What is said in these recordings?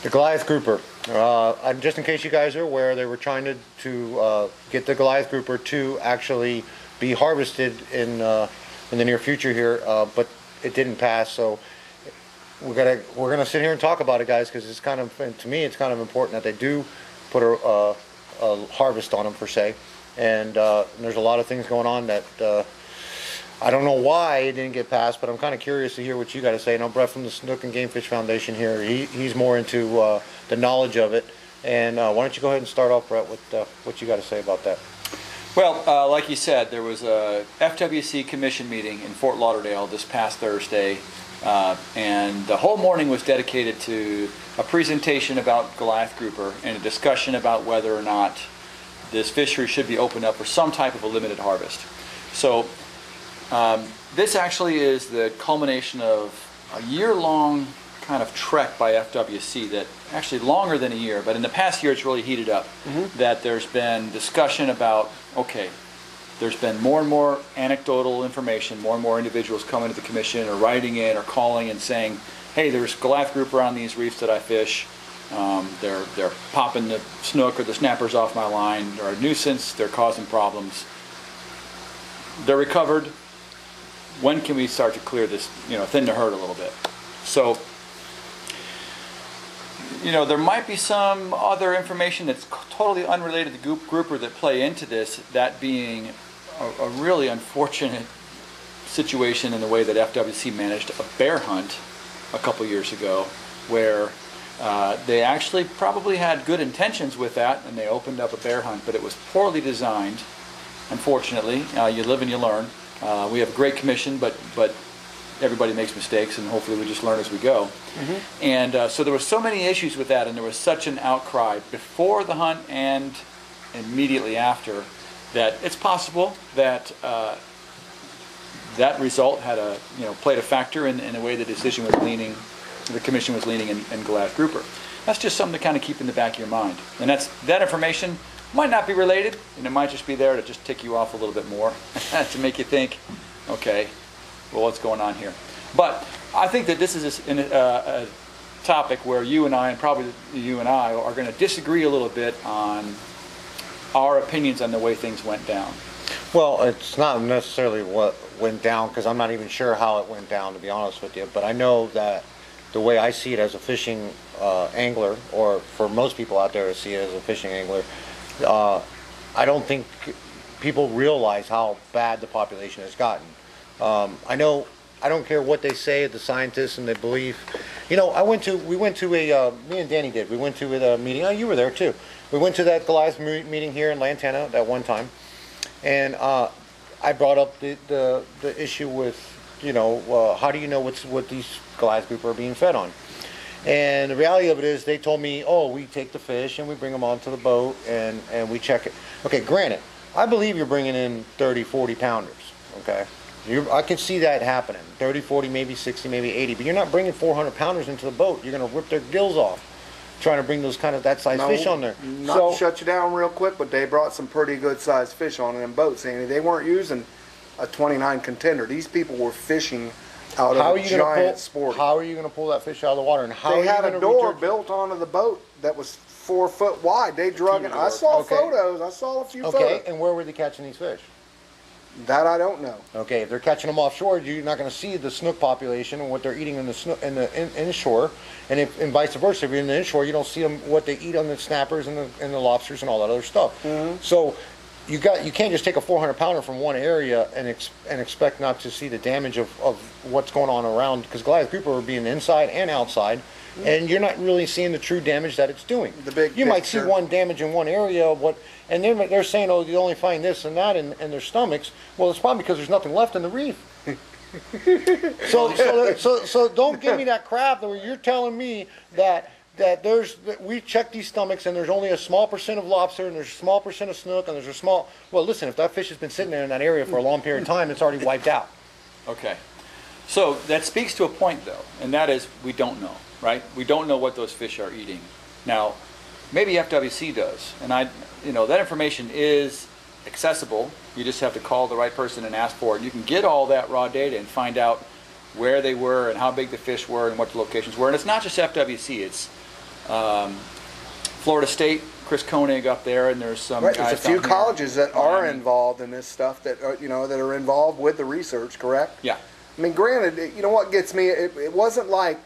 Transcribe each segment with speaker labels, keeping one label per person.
Speaker 1: The Goliath grouper. Just in case you guys are aware, they were trying to get the Goliath grouper to actually be harvested in the near future here, but it didn't pass. So we're gonna sit here and talk about it, guys, because it's kind of, to me, it's kind of important that they do put a harvest on them per se. And there's a lot of things going on that I don't know why it didn't get passed, but I'm kind of curious to hear what you got to say. I know Brett from the Snook and Game Fish Foundation here, he's more into the knowledge of it. And why don't you go ahead and start off, Brett, with what you got to say about that?
Speaker 2: Well, like you said, there was a FWC commission meeting in Fort Lauderdale this past Thursday, and the whole morning was dedicated to a presentation about Goliath grouper and a discussion about whether or not this fishery should be opened up for some type of a limited harvest. So this actually is the culmination of a year-long kind of trek by FWC, that actually longer than a year, but in the past year it's really heated up. That there's been discussion about, okay, there's been more and more anecdotal information, more and more individuals coming to the commission or writing in or calling and saying, hey, there's Goliath grouper on these reefs that I fish. They're popping the snook or the snappers off my line. They're a nuisance. They're causing problems. They're recovered. When can we start to clear this, thin the herd a little bit? So, there might be some other information that's totally unrelated to grouper that play into this, that being a really unfortunate situation in the way that FWC managed a bear hunt a couple years ago, where they actually probably had good intentions with that, and they opened up a bear hunt, but it was poorly designed, unfortunately. You live and you learn. We have a great commission, but everybody makes mistakes, and hopefully we just learn as we go. And so there were so many issues with that, and there was such an outcry before the hunt and immediately after, that it's possible that that result had played a factor in the way the decision was leaning, the commission was leaning in Goliath grouper. That's just something to kind of keep in the back of your mind. And that information might not be related, and it might just be there to just tick you off a little bit more, to make you think, okay, well, what's going on here? But I think that this is a topic where you and I, and probably you and I, are going to disagree a little bit on our opinions on the way things went down.
Speaker 1: Well, it's not necessarily what went down, because I'm not even sure how it went down, to be honest with you. But I know that the way I see it as a fishing angler, or for most people out there to see it as a fishing angler, I don't think people realize how bad the population has gotten. I know, I don't care what they say, the scientists, and they believe. We went to me and Danny did, we went to a meeting, you were there too. We went to that Goliath meeting here in Lantana that one time, and I brought up the issue with, how do you know what these Goliath grouper are being fed on? And the reality of it is, they told me, oh, we take the fish and we bring them onto the boat and we check it. Okay, granted, I believe you're bringing in 30, 40 pounders, okay? I can see that happening, 30, 40, maybe 60, maybe 80, but you're not bringing 400 pounders into the boat. You're going to rip their gills off trying to bring those that size fish on there.
Speaker 3: Not to shut you down real quick, but they brought some pretty good sized fish on them boats, Andy. They weren't using a 29 contender. These people were fishing out of a giant sport.
Speaker 1: How are you going to pull that fish out of the water? And how
Speaker 3: they had a door built onto the boat that was 4 foot wide. They drug it. I saw photos. I saw a few photos.
Speaker 1: Okay, and where were they catching these fish?
Speaker 3: That I don't know.
Speaker 1: Okay, if they're catching them offshore, you're not going to see the snook population and what they're eating in the inshore, and vice versa. If you're in the inshore, you don't see them what they eat on the snappers and the lobsters and all that other stuff. So you can't just take a 400 pounder from one area and expect not to see the damage of what's going on around, because Goliath grouper are being inside and outside, and you're not really seeing the true damage that it's doing. You might see one damage in one area, and they're saying, oh, you only find this and that in their stomachs. Well, it's probably because there's nothing left in the reef. So don't give me that crap where you're telling me that we check these stomachs and there's only a small percent of lobster and there's a small percent of snook and there's a small. Well, listen, if that fish has been sitting there in that area for a long period of time, it's already wiped out.
Speaker 2: Okay, so that speaks to a point though, and that is we don't know, right? We don't know what those fish are eating. Now, maybe FWC does, and that information is accessible. You just have to call the right person and ask for it. You can get all that raw data and find out where they were and how big the fish were and what the locations were. And it's not just FWC, it's Florida State, Chris Koenig up there, and there's some
Speaker 3: Right,
Speaker 2: guys
Speaker 3: there's a few
Speaker 2: down here.
Speaker 3: colleges that are involved in this stuff that are, that are involved with the research, correct?
Speaker 2: Yeah.
Speaker 3: I mean, granted, you know what gets me? It wasn't like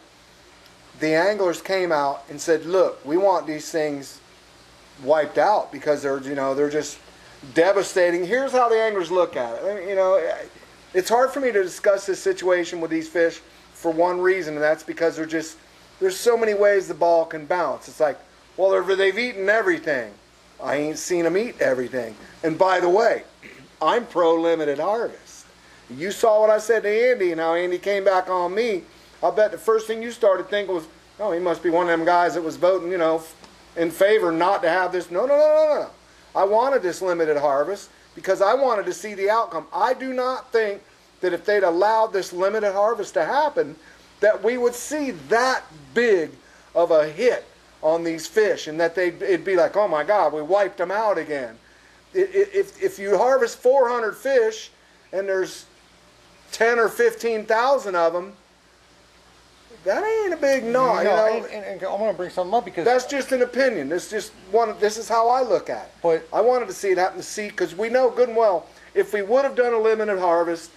Speaker 3: the anglers came out and said, "Look, we want these things wiped out because they're just devastating." Here's how the anglers look at it. I mean, it's hard for me to discuss this situation with these fish for one reason, and that's because there's so many ways the ball can bounce. It's like, well, they've eaten everything. I ain't seen them eat everything. And by the way, I'm pro limited harvest. You saw what I said to Andy and how Andy came back on me. I'll bet the first thing you started thinking was, oh, he must be one of them guys that was voting, in favor not to have this. No. I wanted this limited harvest because I wanted to see the outcome. I do not think that if they'd allowed this limited harvest to happen, that we would see that big of a hit on these fish and that it'd be like, oh my God, we wiped them out again. If you harvest 400 fish and there's 10 or 15,000 of them, that ain't a big no.
Speaker 1: And I want to bring something up because
Speaker 3: that's just an opinion. This is how I look at it.
Speaker 1: But
Speaker 3: I wanted to see it happen because we know good and well if we would have done a limited harvest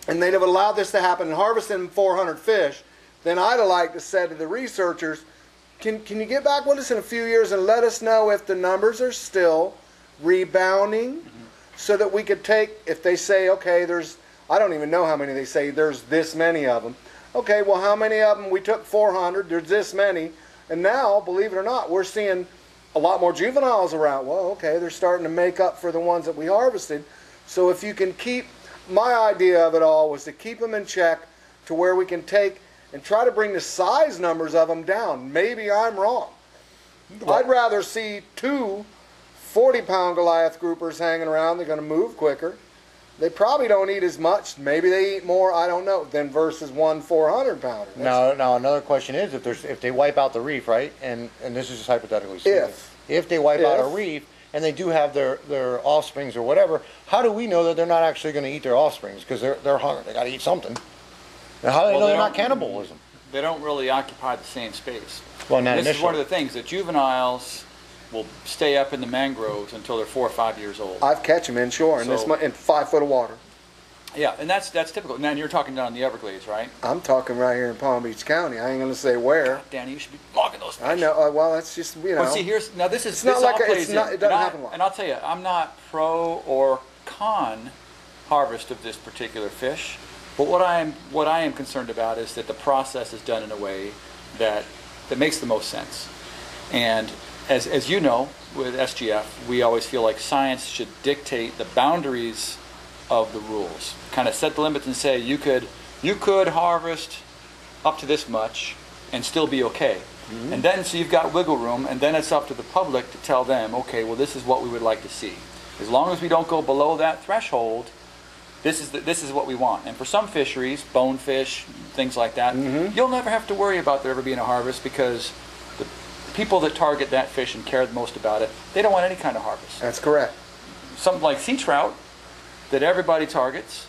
Speaker 3: and they'd have allowed this to happen and harvested 400 fish, then I'd have liked to say to the researchers, can you get back with us in a few years and let us know if the numbers are still rebounding, so that we could take, if they say, okay, I don't even know how many they say, there's this many of them. Okay, well, how many of them? We took 400, there's this many. And now, believe it or not, we're seeing a lot more juveniles around. Well, okay, they're starting to make up for the ones that we harvested. So if you can keep, my idea of it all was to keep them in check to where we can take and try to bring the size numbers of them down. Maybe I'm wrong. I'd rather see 2 40-pound Goliath groupers hanging around. They're going to move quicker. They probably don't eat as much. Maybe they eat more, I don't know, than versus 1 400-pounder.
Speaker 1: Now another question is if they wipe out the reef, right? And this is just hypothetically speaking. If they wipe out a reef and they do have their offsprings or whatever, how do we know that they're not actually going to eat their offsprings? Because they're hungry. They got to eat something. Now, how do they know they're not cannibalism?
Speaker 2: They don't really occupy the same space.
Speaker 1: Well, not
Speaker 2: this
Speaker 1: initially.
Speaker 2: is one of the things that juveniles will stay up in the mangroves until they're 4 or 5 years old.
Speaker 3: I've catch them inshore in 5 foot of water.
Speaker 2: Yeah, and that's typical. Now, you're talking down in the Everglades, right?
Speaker 3: I'm talking right here in Palm Beach County. I ain't going to say where.
Speaker 2: God, Danny, you should be logging those fish.
Speaker 3: I know. Well, that's just,
Speaker 2: But see, this
Speaker 3: it's not like it doesn't happen a lot.
Speaker 2: And I'll tell you, I'm not pro or con harvest of this particular fish. But what I am concerned about is that the process is done in a way that makes the most sense. And as you know, with SGF, we always feel like science should dictate the boundaries of the rules. Kind of set the limits and say you could harvest up to this much and still be okay. Mm-hmm. And then so you've got wiggle room, and then it's up to the public to tell them, okay, well, this is what we would like to see. As long as we don't go below that threshold, this is what we want. And for some fisheries, bonefish, things like that, you'll never have to worry about there ever being a harvest because the people that target that fish and care the most about it, they don't want any kind of harvest.
Speaker 3: That's correct.
Speaker 2: Something like sea trout that everybody targets,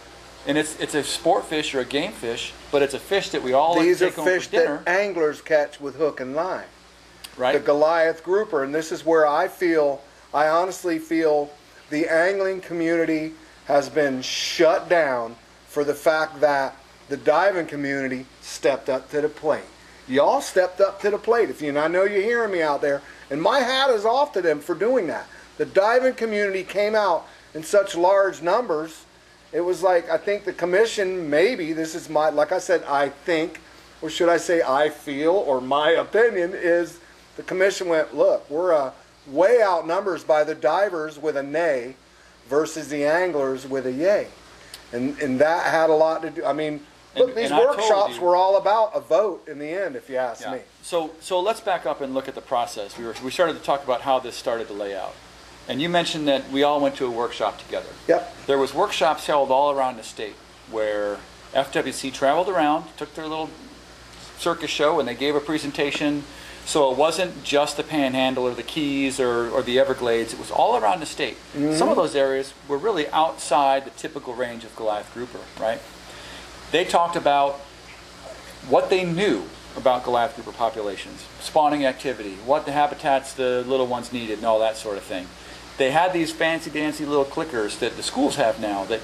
Speaker 2: and it's a sport fish or a game fish, but it's a fish that we all like to take home for dinner.
Speaker 3: These are fish that anglers catch with hook and line.
Speaker 2: Right.
Speaker 3: The Goliath grouper, and this is where I honestly feel the angling community has been shut down for the fact that the diving community stepped up to the plate. Y'all stepped up to the plate. I know you're hearing me out there, and my hat is off to them for doing that. The diving community came out in such large numbers. It was like, I think the commission, maybe, this is like I said, I think, or should I say I feel, or my opinion is the commission went, look, we're way outnumbers by the divers with a nay versus the anglers with a yay. And that had a lot to do. I mean, look, these workshops were all about a vote in the end, if you ask me.
Speaker 2: So let's back up and look at the process. We started to talk about how this started to lay out. And you mentioned that we all went to a workshop together.
Speaker 3: Yep.
Speaker 2: There was workshops held all around the state where FWC traveled around, took their little circus show, and they gave a presentation. So it wasn't just the Panhandle or the Keys or the Everglades. It was all around the state. Mm-hmm. Some of those areas were really outside the typical range of Goliath grouper, right? They talked about what they knew about Goliath grouper populations, spawning activity, what the habitats the little ones needed, and all that sort of thing. They had these fancy-dancy little clickers that the schools have now that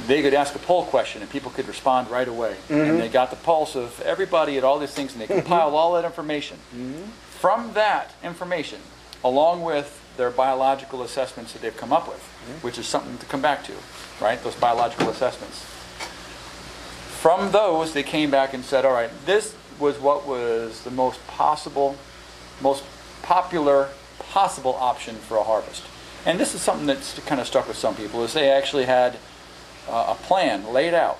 Speaker 2: they could ask a poll question and people could respond right away. And they got the pulse of everybody at all these things, and they compiled all that information. From that information, along with their biological assessments that they've come up with, which is something to come back to, right? Those biological assessments. From those, they came back and said, all right, this was what was the most popular possible option for a harvest. And this is something that's kind of stuck with some people, is they actually had a plan laid out,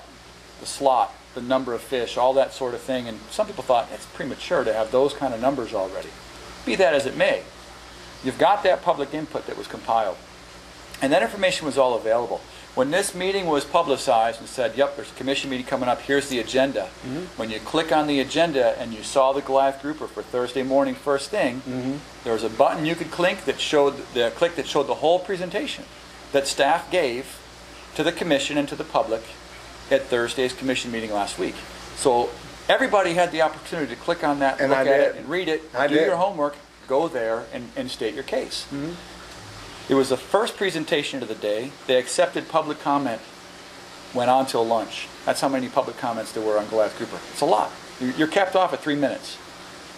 Speaker 2: the slot, the number of fish, all that sort of thing. And some people thought it's premature to have those kind of numbers already. Be that as it may, you've got that public input that was compiled. And that information was all available. When this meeting was publicized and said, yep, there's a commission meeting coming up, here's the agenda. When you click on the agenda and you saw the Goliath grouper for Thursday morning first thing, there was a button you could click that showed the whole presentation that staff gave to the commission and to the public at Thursday's commission meeting last week. So everybody had the opportunity to click on that, and look at it, and read it, do your homework, go there, and state your case. It was the first presentation of the day. They accepted public comment, went on till lunch. That's how many public comments there were on Goliath grouper. It's a lot. You're capped off at 3 minutes.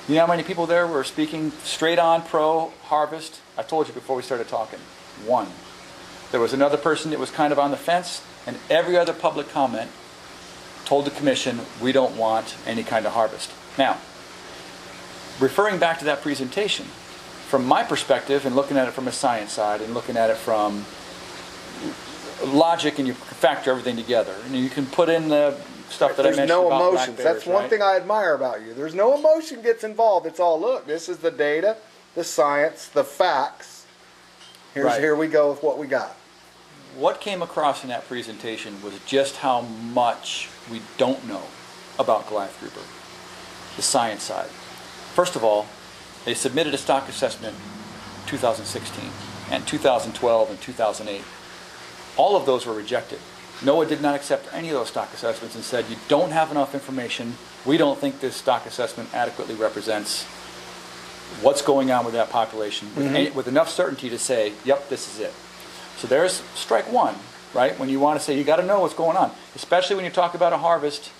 Speaker 2: You know how many people there were speaking straight on pro harvest? I told you before we started talking. 1. There was another person that was kind of on the fence, and every other public comment told the commission, we don't want any kind of harvest. Now, referring back to that presentation, from my perspective, and looking at it from a science side, and looking at it from logic, and you factor everything together, and you can put in the stuff that I mentioned about black bears. There's no emotions. That's one thing
Speaker 3: I admire about you. There's no emotion gets involved. It's all, look, this is the data, the science, the facts. Here we go with what we got.
Speaker 2: What came across in that presentation was just how much we don't know about Goliath grouper, the science side. First of all, they submitted a stock assessment in 2016, and 2012 and 2008. All of those were rejected. NOAA did not accept any of those stock assessments and said, you don't have enough information. We don't think this stock assessment adequately represents what's going on with that population with enough certainty to say, yep, this is it. So there's strike one, right? When you want to say, you got to know what's going on, especially when you talk about a harvest.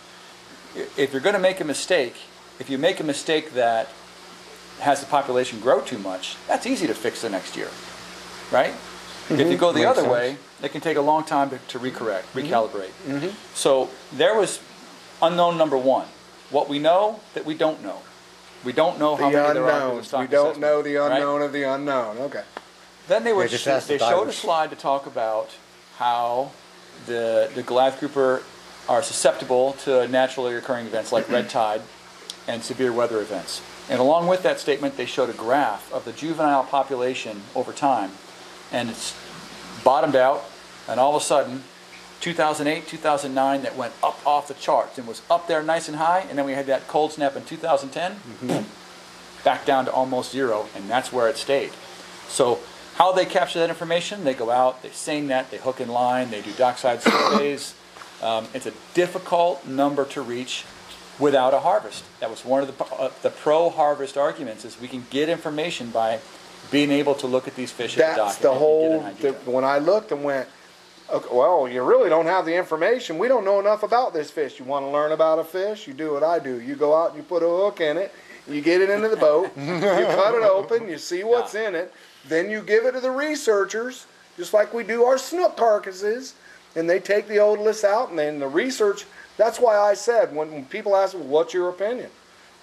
Speaker 2: If you're going to make a mistake, if you make a mistake that has the population grow too much, that's easy to fix the next year, right? If you go the other way, it can take a long time to recalibrate. So there was unknown number 1. What we know that we don't know. We don't know how many there are in the stock
Speaker 3: We don't know the unknown of the unknown. Okay.
Speaker 2: Then they showed a slide to talk about how the Goliath grouper are susceptible to naturally occurring events like red tide and severe weather events. And along with that statement, they showed a graph of the juvenile population over time. And it's bottomed out, and all of a sudden, 2008, 2009, that went up off the charts and was up there nice and high, and then we had that cold snap in 2010, back down to almost 0, and that's where it stayed. So how they capture that information, they go out, they sing that, they hook and line, they do dockside surveys. It's a difficult number to reach without a harvest. That was one of the pro-harvest arguments, is we can get information by being able to look at these fish at the dock.
Speaker 3: That's the whole, when I looked and went, okay, well, you really don't have the information. We don't know enough about this fish. You want to learn about a fish? You do what I do. You go out and you put a hook in it, you get it into the boat, you cut it open, you see what's in it, then you give it to the researchers, just like we do our snook carcasses, and they take the otoliths out, and then the research. That's why I said, when people ask me, what's your opinion?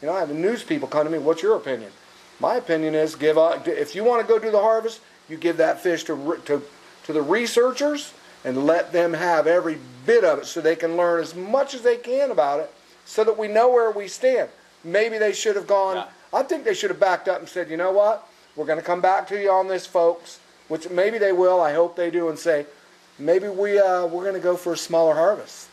Speaker 3: You know, I have the news people come to me, what's your opinion? My opinion is, if you want to go do the harvest, you give that fish to the researchers and let them have every bit of it so they can learn as much as they can about it so that we know where we stand. Maybe they should have gone, I think they should have backed up and said, you know what, we're going to come back to you on this, folks, which maybe they will, I hope they do, and say, maybe we're going to go for a smaller harvest.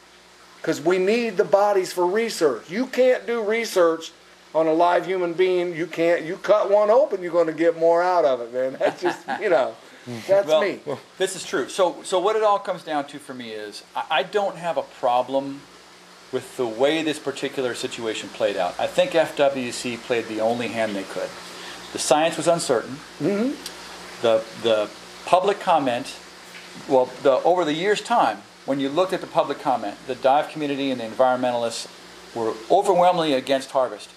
Speaker 3: Because we need the bodies for research. You can't do research on a live human being. You can't. You cut one open, you're going to get more out of it, man. That's just, that's me.
Speaker 2: This is true. So what it all comes down to for me is, I don't have a problem with the way this particular situation played out. I think FWC played the only hand they could. The science was uncertain. The public comment, well, over the years' time, when you looked at the public comment, the dive community and the environmentalists were overwhelmingly against harvest.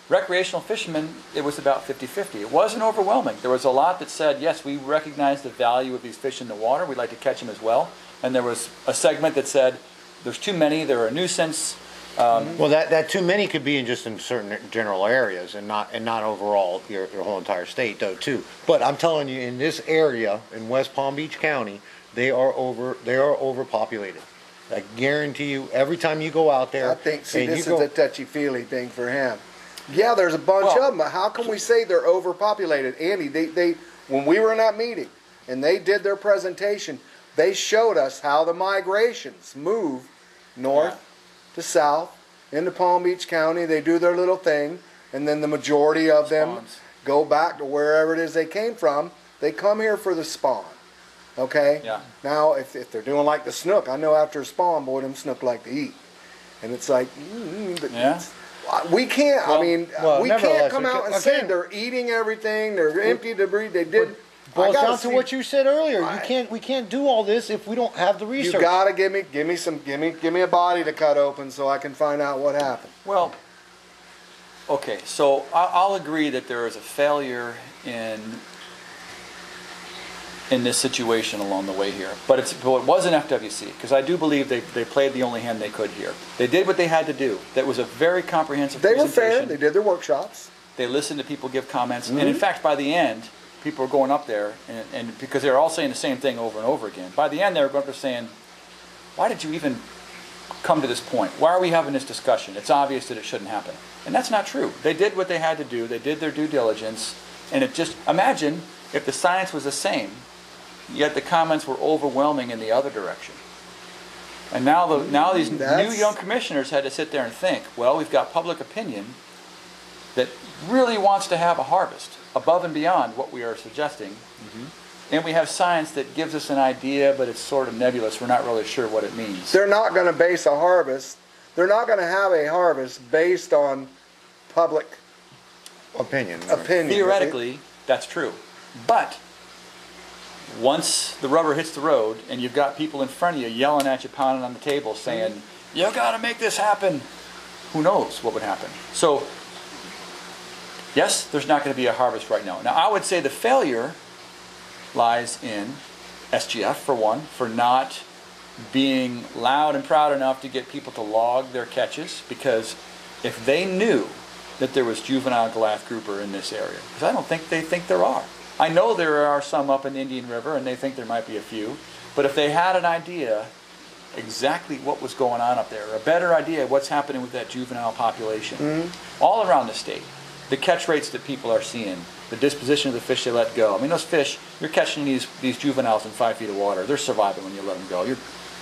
Speaker 2: Recreational fishermen, it was about 50-50. It wasn't overwhelming. There was a lot that said, yes, we recognize the value of these fish in the water. We'd like to catch them as well. And there was a segment that said, there's too many, they're a nuisance.
Speaker 1: Well, that too many could be in just in certain general areas and not overall your whole entire state though too. But I'm telling you, in this area in West Palm Beach County, they are overpopulated. I guarantee you, every time you go out there,
Speaker 3: I think, see, this is a touchy-feely thing for him. Yeah, there's a bunch of them, but how can we say they're overpopulated? Andy, they when we were in that meeting and they did their presentation, they showed us how the migrations move north to south into Palm Beach County. They do their little thing, and then the majority of them go back to wherever it is they came from. They come here for the spawn. Okay?
Speaker 2: Yeah.
Speaker 3: Now, if they're doing like the snook, I know after a spawn, boy, them snook like to eat. And it's like, we can't,
Speaker 1: Well,
Speaker 3: I mean,
Speaker 1: well,
Speaker 3: we can't
Speaker 1: nevertheless,
Speaker 3: come out and
Speaker 1: again,
Speaker 3: say they're eating everything, they're empty debris, they did.
Speaker 1: boils down to what you said earlier. We can't do all this if we don't have the research.
Speaker 3: You gotta give me a body to cut open so I can find out what happened.
Speaker 2: Well, okay, so I'll agree that there is a failure in this situation along the way here. But it wasn't FWC, because I do believe they played the only hand they could here. They did what they had to do. That was a very comprehensive
Speaker 3: They were
Speaker 2: presentation.
Speaker 3: fair, they did their workshops.
Speaker 2: They listened to people give comments. And in fact, by the end, people were going up there, and because they were all saying the same thing over and over again. By the end, they were going up there saying, why did you even come to this point? Why are we having this discussion? It's obvious that it shouldn't happen. And that's not true. They did what they had to do. They did their due diligence. And it just, imagine if the science was the same, yet the comments were overwhelming in the other direction. And now these new young commissioners had to sit there and think, well, we've got public opinion that really wants to have a harvest above and beyond what we are suggesting. And we have science that gives us an idea, but it's sort of nebulous. We're not really sure what it means.
Speaker 3: They're not going to base a harvest, they're not going to have a harvest based on public
Speaker 1: opinion.
Speaker 2: Theoretically, that's true. But once the rubber hits the road and you've got people in front of you yelling at you, pounding on the table, saying, you got to make this happen, who knows what would happen. So, yes, there's not going to be a harvest right now. Now, I would say the failure lies in SGF, for one, for not being loud and proud enough to get people to log their catches, because if they knew that there was juvenile Goliath grouper in this area, because I don't think they think there are. I know there are some up in Indian River, and they think there might be a few, but if they had an idea exactly what was going on up there, or a better idea of what's happening with that juvenile population, all around the state, the catch rates that people are seeing, the disposition of the fish they let go. I mean, those fish, you're catching these juveniles in 5 feet of water. They're surviving when you let them go.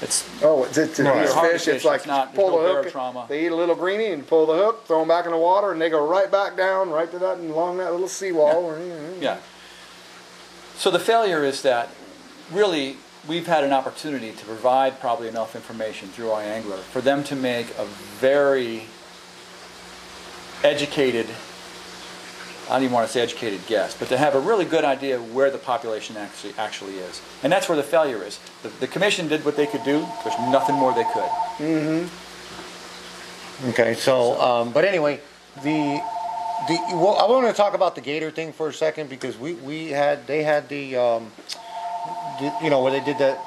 Speaker 2: It's
Speaker 3: these fish, it's like pull the hook,
Speaker 2: trauma.
Speaker 3: They eat a little greenie and pull the hook, throw them back in the water, and they go right back down, right to that, and along that little seawall.
Speaker 2: Yeah. So the failure is that really we've had an opportunity to provide probably enough information through iAngler for them to make a very educated, I don't even want to say educated guess, but to have a really good idea of where the population actually is. And that's where the failure is. The commission did what they could do. There's nothing more they could.
Speaker 1: Okay, so but anyway, I want to talk about the gator thing for a second, because they had the you know, where they did that,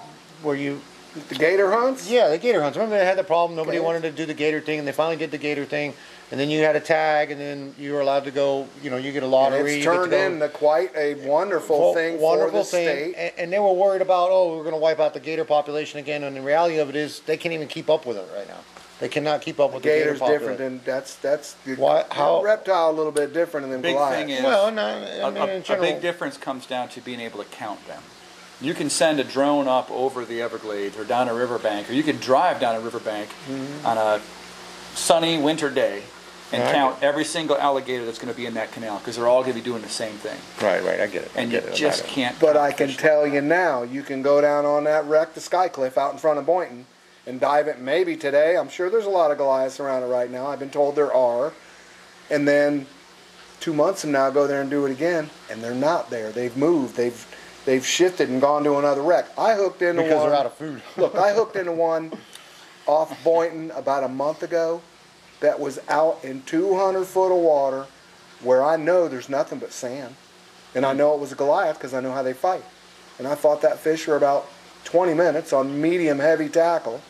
Speaker 1: where you
Speaker 3: The gator hunts?
Speaker 1: Yeah, the gator hunts. Remember they had the problem, nobody wanted to do the gator thing, and they finally did the gator thing, and then you had a tag, and then you were allowed to go, you know, you get a lottery.
Speaker 3: It's turned into quite a wonderful thing for the state.
Speaker 1: And they were worried about, we're going to wipe out the gator population again, and the reality of it is they can't even keep up with it right now. They cannot keep up with the gator population.
Speaker 3: Gator's different, and
Speaker 1: Why, how,
Speaker 3: reptile a little bit different than
Speaker 2: Big
Speaker 3: Goliath.
Speaker 2: thing is,
Speaker 1: well, no, I mean, in
Speaker 2: a
Speaker 1: general,
Speaker 2: big difference comes down to being able to count them. You can send a drone up over the Everglades or down a riverbank, or you can drive down a riverbank on a sunny winter day and count every single alligator that's going to be in that canal, because they're all going to be doing the same thing.
Speaker 1: Right, I get it.
Speaker 2: And you just can't.
Speaker 3: But I can tell you now, you can go down on that wreck, the Skycliff out in front of Boynton, and dive it maybe today. I'm sure there's a lot of Goliaths around it right now. I've been told there are. And then 2 months from now, go there and do it again, and they're not there. They've moved. They've shifted and gone to another wreck. I hooked into
Speaker 1: because
Speaker 3: one.
Speaker 1: they're out of food.
Speaker 3: Look, I hooked into one off Boynton about a month ago that was out in 200 foot of water where I know there's nothing but sand. And I know it was a Goliath because I know how they fight. And I fought that fish for about 20 minutes on medium heavy tackle.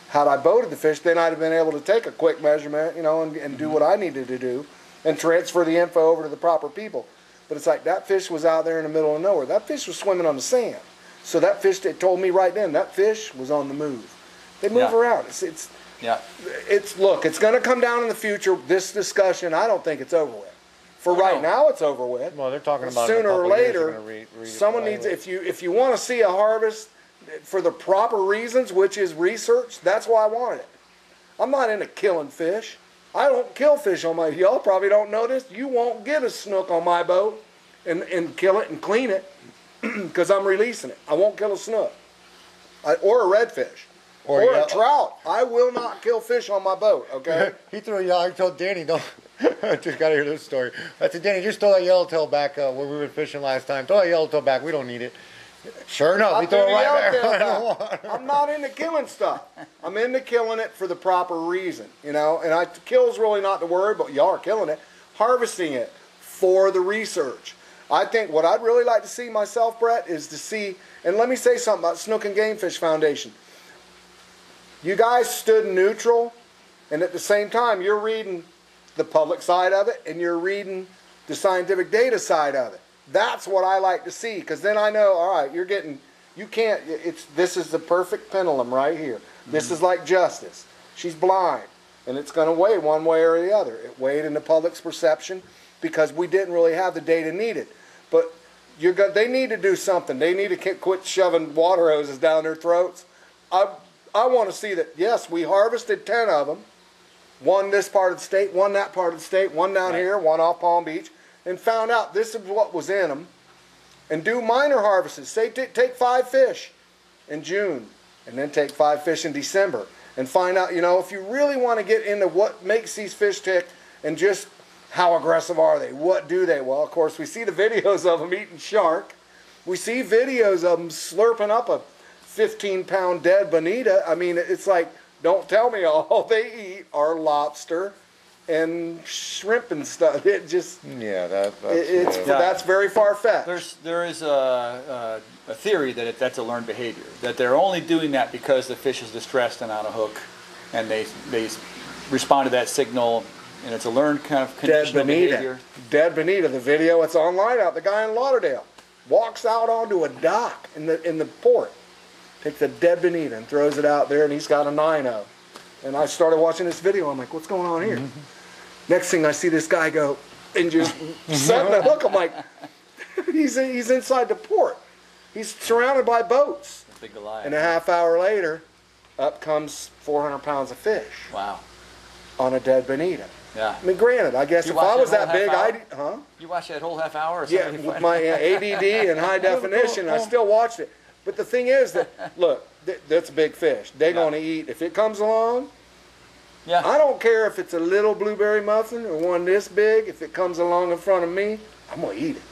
Speaker 3: Had I boated the fish, then I'd have been able to take a quick measurement, and do what I needed to do and transfer the info over to the proper people. But it's like that fish was out there in the middle of nowhere. That fish was swimming on the sand. So that fish, it told me right then, that fish was on the move. They move around. Look, it's going to come down in the future. This discussion, I don't think it's over with. For right now, it's over with.
Speaker 1: Well, they're talking about
Speaker 3: sooner or later.
Speaker 1: Years,
Speaker 3: Someone needs. If you want to see a harvest for the proper reasons, which is research, that's why I want it. I'm not into killing fish. I don't kill fish on my. Y'all probably don't know this. You won't get a snook on my boat and kill it and clean it because I'm releasing it. I won't kill a snook or a redfish. Or a trout. I will not kill fish on my boat, okay?
Speaker 1: He threw a yellow. I told Danny, don't. I just got to hear this story. I said, Danny, just throw that yellowtail back where we were fishing last time. Throw that yellowtail back. We don't need it. Sure enough, he threw it right back.
Speaker 3: I'm not into killing stuff. I'm into killing it for the proper reason, And kill's really not the word, but y'all are killing it. Harvesting it for the research. I think what I'd really like to see myself, Brett, is to see, and let me say something about Snook and Game Fish Foundation. You guys stood neutral, and at the same time, you're reading the public side of it, and you're reading the scientific data side of it. That's what I like to see, because then I know, all right, this is the perfect pendulum right here. This is like justice. She's blind, and it's going to weigh one way or the other. It weighed in the public's perception because we didn't really have the data needed. But they need to do something. They need to quit shoving water hoses down their throats. I want to see that, yes, we harvested 10 of them, one this part of the state, one that part of the state, one down here, one off Palm Beach, and found out this is what was in them, and do minor harvests. Say take 5 fish in June, and then take 5 fish in December, and find out, if you really want to get into what makes these fish tick, and just how aggressive are they, what do they? Well, of course, we see the videos of them eating shark. We see videos of them slurping up a 15-pound dead bonita. I mean, it's like, don't tell me all they eat are lobster and shrimp and stuff. It just that's very far-fetched.
Speaker 2: There is a theory that that's a learned behavior, that they're only doing that because the fish is distressed and on a hook, and they respond to that signal, and it's a learned kind of conditional behavior.
Speaker 3: Dead bonita. The video, it's online out. The guy in Lauderdale walks out onto a dock in the port. Takes a dead bonita and throws it out there, and he's got a 9-0. And I started watching this video. I'm like, what's going on here? Next thing I see this guy go and just set the hook. I'm like, he's inside the port. He's surrounded by boats.
Speaker 2: Big Goliath.
Speaker 3: And a half hour later, up comes 400 pounds of fish.
Speaker 2: Wow.
Speaker 3: On a dead bonita.
Speaker 2: Yeah.
Speaker 3: I mean, granted, I guess if I was that big,
Speaker 2: You watched that whole half hour? Or
Speaker 3: yeah, with my ADD and high definition, I still watched it. But the thing is that, look, that's a big fish. They're going to eat. If it comes along, I don't care if it's a little blueberry muffin or one this big. If it comes along in front of me, I'm going to eat it.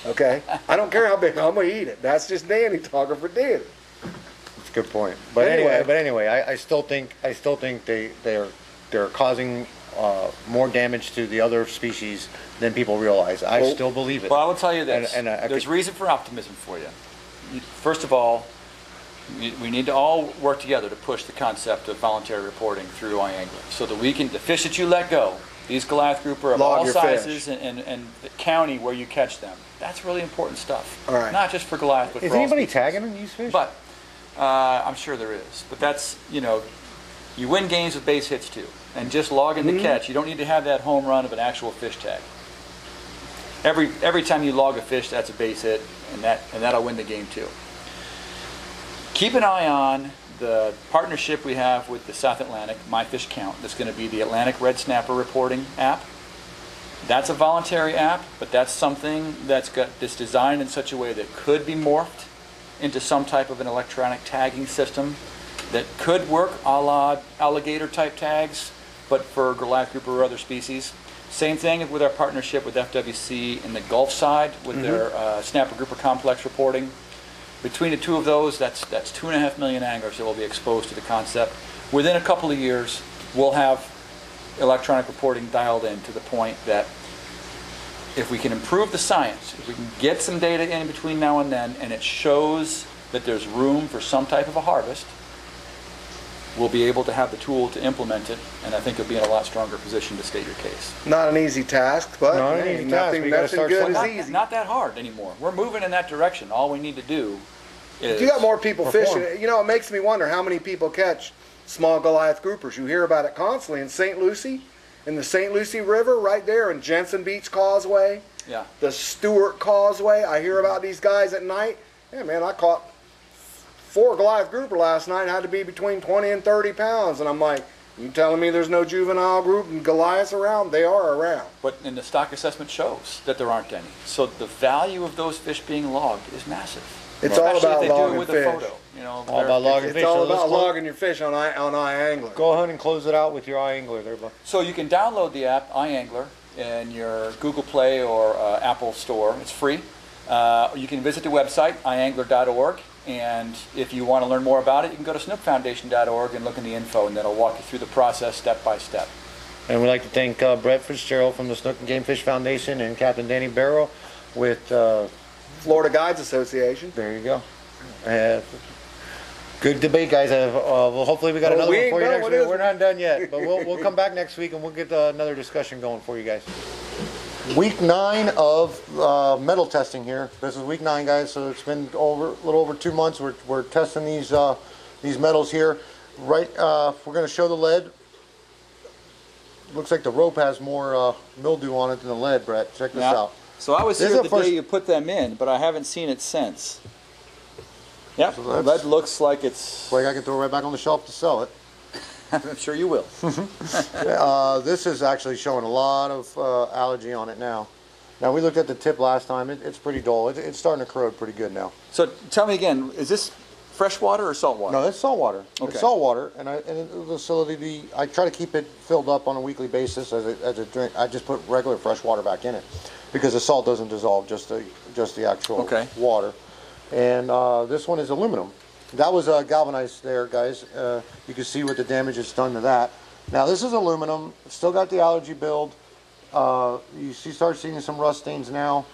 Speaker 3: Okay? I don't care how big. I'm going to eat it. That's just Danny talking for Danny.
Speaker 1: That's a good point. But anyway, I still think they're causing more damage to the other species than people realize. I still believe it.
Speaker 2: Well, I will tell you this. There's reason for optimism for you. First of all, we need to all work together to push the concept of voluntary reporting through iAngler, so that the fish that you let go, these Goliath grouper of all sizes and the county where you catch them, that's really important stuff.
Speaker 3: All right.
Speaker 2: Not just for Goliath, but
Speaker 1: is
Speaker 2: for all
Speaker 1: anybody
Speaker 2: species.
Speaker 1: tagging these fish?
Speaker 2: But I'm sure there is. But that's, you win games with base hits too. And just logging the catch, you don't need to have that home run of an actual fish tag. Every time you log a fish, that's a base hit, and that'll win the game too. Keep an eye on the partnership we have with the South Atlantic My Fish Count. That's going to be the Atlantic Red Snapper reporting app. That's a voluntary app, but that's something that's designed in such a way that could be morphed into some type of an electronic tagging system that could work a la alligator type tags, but for Goliath grouper or other species. Same thing with our partnership with FWC in the Gulf side with their snapper grouper complex reporting. Between the two of those, that's 2.5 million anglers that will be exposed to the concept. Within a couple of years, we'll have electronic reporting dialed in to the point that if we can improve the science, if we can get some data in between now and then, and it shows that there's room for some type of a harvest, we'll be able to have the tool to implement it, and I think you'll be in a lot stronger position to state your case.
Speaker 3: Not an easy task, but
Speaker 1: Not an easy task, but you gotta
Speaker 3: nothing
Speaker 1: start
Speaker 3: good is
Speaker 1: somewhere.
Speaker 3: easy.
Speaker 2: Not that hard anymore. We're moving in that direction. All we need to do is...
Speaker 3: You got more people
Speaker 1: perform.
Speaker 3: fishing. You know, it makes me wonder how many people catch small Goliath groupers. You hear about it constantly in St. Lucie, in the St. Lucie River, right there in Jensen Beach Causeway,
Speaker 2: Yeah.
Speaker 3: the Stewart Causeway. I hear about these guys at night. Yeah, man, I caught 4 Goliath grouper last night. Had to be between 20 and 30 pounds. And I'm like, you telling me there's no juvenile group and Goliaths around? They are around.
Speaker 2: But in the stock assessment shows that there aren't any. So the value of those fish being logged is massive.
Speaker 3: It's all
Speaker 2: Especially
Speaker 3: about
Speaker 2: if they do it
Speaker 3: logging
Speaker 2: with
Speaker 3: fish.
Speaker 2: a photo. You know,
Speaker 1: All about logging
Speaker 3: It's
Speaker 1: fish.
Speaker 3: all
Speaker 1: So let's
Speaker 3: about
Speaker 1: close-
Speaker 3: logging your fish on iAngler.
Speaker 1: Go ahead and close it out with your iAngler there, bud.
Speaker 2: So you can download the app iAngler in your Google Play or Apple Store. It's free. You can visit the website iangler.org, and if you want to learn more about it, you can go to snookfoundation.org and look in the info, and that'll walk you through the process step by step.
Speaker 1: And we'd like to thank Brett Fitzgerald from the Snook and Game Fish Foundation and Captain Danny Barrow with,
Speaker 3: Florida Guides Association.
Speaker 1: there you go. Good debate, guys. Well, hopefully we got
Speaker 3: Well,
Speaker 1: another
Speaker 3: we
Speaker 1: one
Speaker 3: ain't
Speaker 1: for you
Speaker 3: done
Speaker 1: next
Speaker 3: with
Speaker 1: week.
Speaker 3: this
Speaker 1: We're not done yet, but we'll come back next week and we'll get another discussion going for you guys. Week 9 of metal testing here. This is week 9, guys. So it's been a little over 2 months. We're testing these metals here. Right, we're going to show the lead. Looks like the rope has more mildew on it than the lead, Brett. Check this out.
Speaker 2: So I was
Speaker 1: This
Speaker 2: here
Speaker 1: is
Speaker 2: the
Speaker 1: the first-
Speaker 2: day you put them in, but I haven't seen it since. Yep,
Speaker 1: So that's-
Speaker 2: lead looks like it's...
Speaker 1: Like I can throw right back on the shelf to sell it.
Speaker 2: I'm sure you will.
Speaker 1: This is actually showing a lot of allergy on it now. Now we looked at the tip last time. It's pretty dull. It's starting to corrode pretty good now.
Speaker 2: So tell me again, is this fresh water or salt water?
Speaker 1: No, it's salt water.
Speaker 2: Okay.
Speaker 1: It's salt water, and in the facility, I try to keep it filled up on a weekly basis as a drink. I just put regular fresh water back in it because the salt doesn't dissolve, just the actual water. And this one is aluminum. That was galvanized there, guys. You can see what the damage it's done to that. Now this is aluminum. It's still got the allergy build. You start seeing some rust stains now.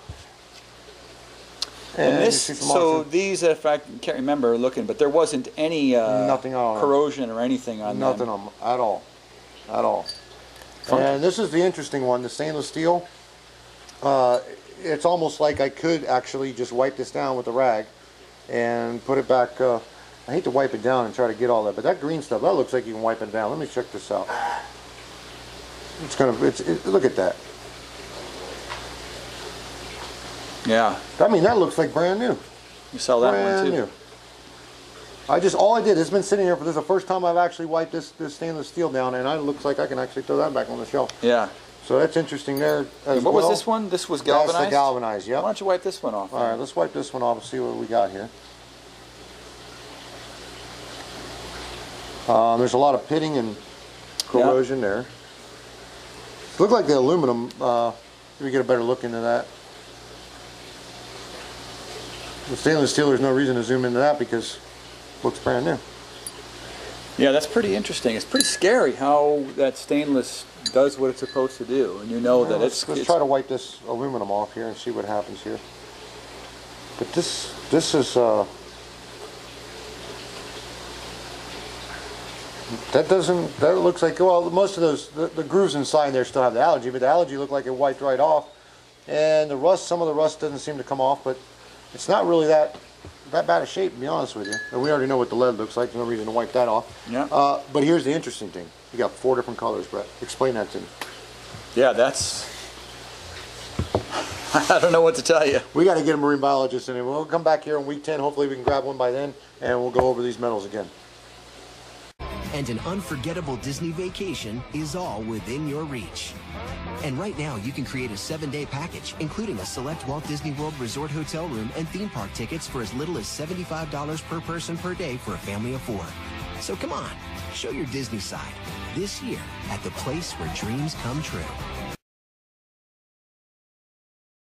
Speaker 2: And
Speaker 1: you
Speaker 2: this,
Speaker 1: see some
Speaker 2: so
Speaker 1: oxygen.
Speaker 2: these, if I can't remember looking, but there wasn't any
Speaker 1: Nothing on them.
Speaker 2: corrosion or anything on
Speaker 1: Nothing
Speaker 2: them.
Speaker 1: on them at all, at all. And this is the interesting one, the stainless steel. It's almost like I could actually just wipe this down with a rag and put it back. I hate to wipe it down and try to get all that, but that green stuff, that looks like you can wipe it down. Let me check this out. Look at that.
Speaker 2: Yeah,
Speaker 1: I mean, that looks like brand new.
Speaker 2: you sell that
Speaker 1: Brand
Speaker 2: one too.
Speaker 1: new. All I did, it's been sitting here for this is the first time I've actually wiped this stainless steel down, and it looks like I can actually throw that back on the shelf.
Speaker 2: Yeah.
Speaker 1: So that's interesting there as
Speaker 2: And what
Speaker 1: well.
Speaker 2: was this one? This was galvanized?
Speaker 1: That's the galvanized, yep.
Speaker 2: Why don't you wipe this one off?
Speaker 1: All right, let's wipe this one off and see what we got here. There's a lot of pitting and corrosion there. Look like the aluminum. Let me get a better look into that. The stainless steel, there's no reason to zoom into that because it looks brand new.
Speaker 2: Yeah, that's pretty interesting. It's pretty scary how that stainless does what it's supposed to do, and you know that
Speaker 1: Let's try to wipe this aluminum off here and see what happens here. But this is that looks like, well, most of those the grooves inside there still have the allergy, but the allergy looked like it wiped right off, and the rust, some of the rust doesn't seem to come off, but it's not really that bad a shape, to be honest with you. And we already know what the lead looks like. There's no reason to wipe that off.
Speaker 2: Yeah.
Speaker 1: But here's the interesting thing. You got 4 different colors, Brett. Explain that to me.
Speaker 2: Yeah, that's... I don't know what to tell you.
Speaker 1: We got to get a marine biologist in, and we'll come back here in week 10. Hopefully we can grab one by then, and we'll go over these metals again.
Speaker 4: And an unforgettable Disney vacation is all within your reach. And right now, you can create a 7-day package, including a select Walt Disney World Resort hotel room and theme park tickets for as little as $75 per person per day for a family of 4. So come on, show your Disney side this year at the place where dreams come true.